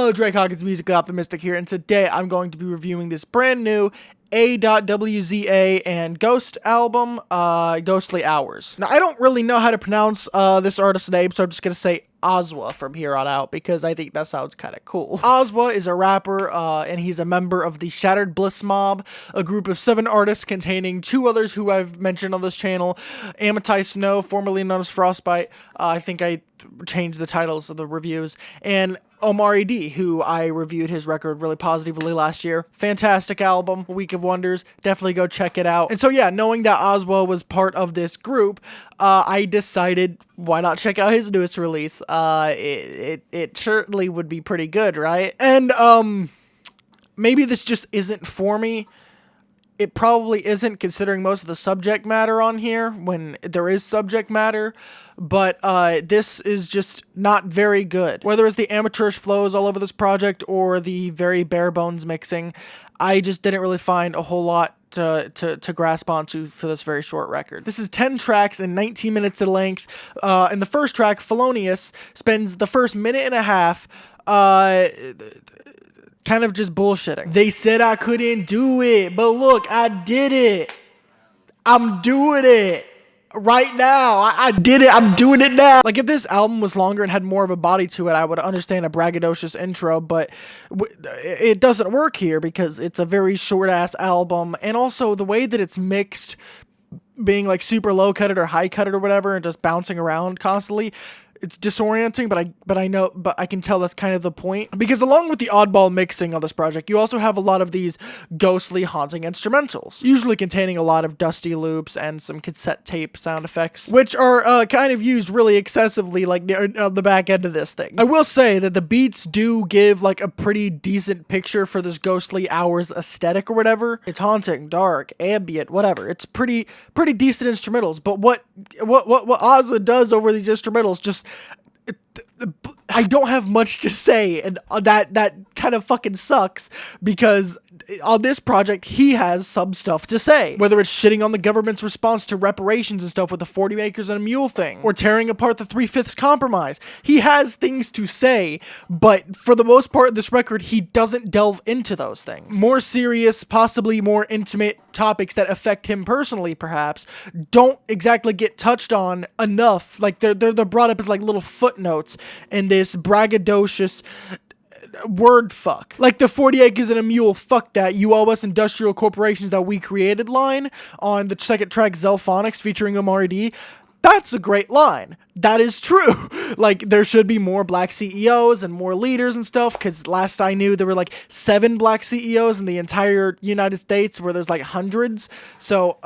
Hello, Drake Hawkins, Music Optimistic here, and today I'm going to be reviewing this brand new A.WZA and Ghost album, Ghostly Hours. Now, I don't really know how to pronounce this artist's name, so I'm just going to say A.WZA from here on out, because I think that sounds kind of cool. A.WZA is a rapper, and he's a member of the Shattered Bliss Mob, a group of 7 artists containing 2 others who I've mentioned on this channel. A.WZA Snow, formerly known as Frostbite, I think I changed the titles of the reviews, and A.WZA, who I reviewed his record really positively last year. Fantastic album, Week of Wonders, definitely go check it out. And so yeah, knowing that A.WZA was part of this group, I decided, why not check out his newest release? It certainly would be pretty good, right? And maybe this just isn't for me. It probably isn't, considering most of the subject matter on here, when there is subject matter, but this is just not very good. Whether it's the amateurish flows all over this project or the very bare bones mixing, I just didn't really find a whole lot to grasp onto for this very short record. This is 10 tracks and 19 minutes in length. In the first track, Felonious spends the first minute and a half kind of just bullshitting. They said I couldn't do it, but look, I did it. I'm doing it right now. I did it. I'm doing it now. Like, if this album was longer and had more of a body to it, I would understand a braggadocious intro, but it doesn't work here because it's a very short-ass album, and also the way that it's mixed, being like super low-cutted or high-cutted or whatever, and just bouncing around constantly, it's disorienting, but I can tell that's kind of the point. Because along with the oddball mixing on this project, you also have a lot of these ghostly, haunting instrumentals, usually containing a lot of dusty loops and some cassette tape sound effects, which are kind of used really excessively, like on the back end of this thing. I will say that the beats do give like a pretty decent picture for this Ghostly Hours aesthetic or whatever. It's haunting, dark, ambient, whatever. It's pretty decent instrumentals. But what A.WZA does over these instrumentals, just I don't have much to say, and that kind of fucking sucks, because on this project he has some stuff to say, whether it's shitting on the government's response to reparations and stuff with the 40 acres and a mule thing, or tearing apart the 3/5 compromise. He has things to say, but for the most part in this record he doesn't delve into those things. More serious, possibly more intimate topics that affect him personally perhaps don't exactly get touched on enough. Like they're brought up as like little footnotes in this braggadocious word fuck. Like the 40 acres and a mule, fuck that, you owe us industrial corporations that we created line on the second track Zelphonics featuring A.WZA. That's a great line. That is true. Like, there should be more black CEOs and more leaders and stuff, because last I knew there were like 7 black CEOs in the entire United States, where there's like hundreds. So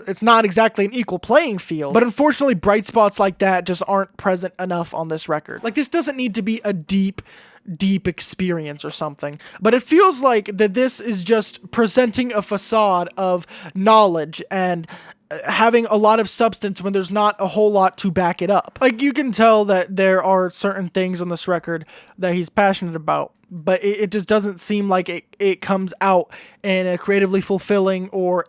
it's not exactly an equal playing field, but unfortunately bright spots like that just aren't present enough on this record. Like, this doesn't need to be a deep experience or something, but it feels like that this is just presenting a facade of knowledge and having a lot of substance when there's not a whole lot to back it up. Like, you can tell that there are certain things on this record that he's passionate about, but it just doesn't seem like it comes out in a creatively fulfilling, or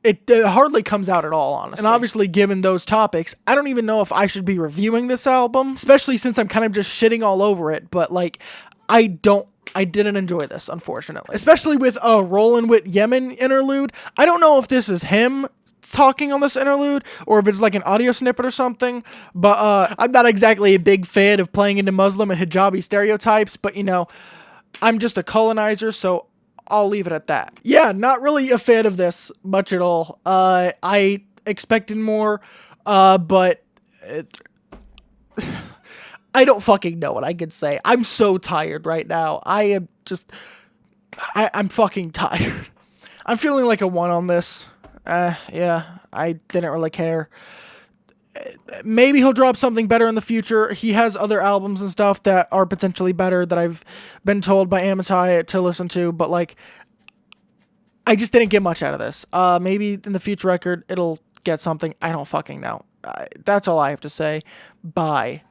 it hardly comes out at all, honestly. And obviously, given those topics, I don't even know if I should be reviewing this album, especially since I'm kind of just shitting all over it, but like, I didn't enjoy this, unfortunately. Especially with a Rollin' with Yemen interlude. I don't know if this is him talking on this interlude, or if it's like an audio snippet or something, but I'm not exactly a big fan of playing into Muslim and hijabi stereotypes, but you know, I'm just a colonizer, so I'll leave it at that. Yeah, not really a fan of this much at all. I expected more, but I don't fucking know what I can say. I'm so tired right now. I'm fucking tired. I'm feeling like a 1 on this. Yeah, I didn't really care. Maybe he'll drop something better in the future. He has other albums and stuff that are potentially better that I've been told by A.WZA to listen to, but like, I just didn't get much out of this. Maybe in the future record it'll get something. I don't fucking know. That's all I have to say. Bye.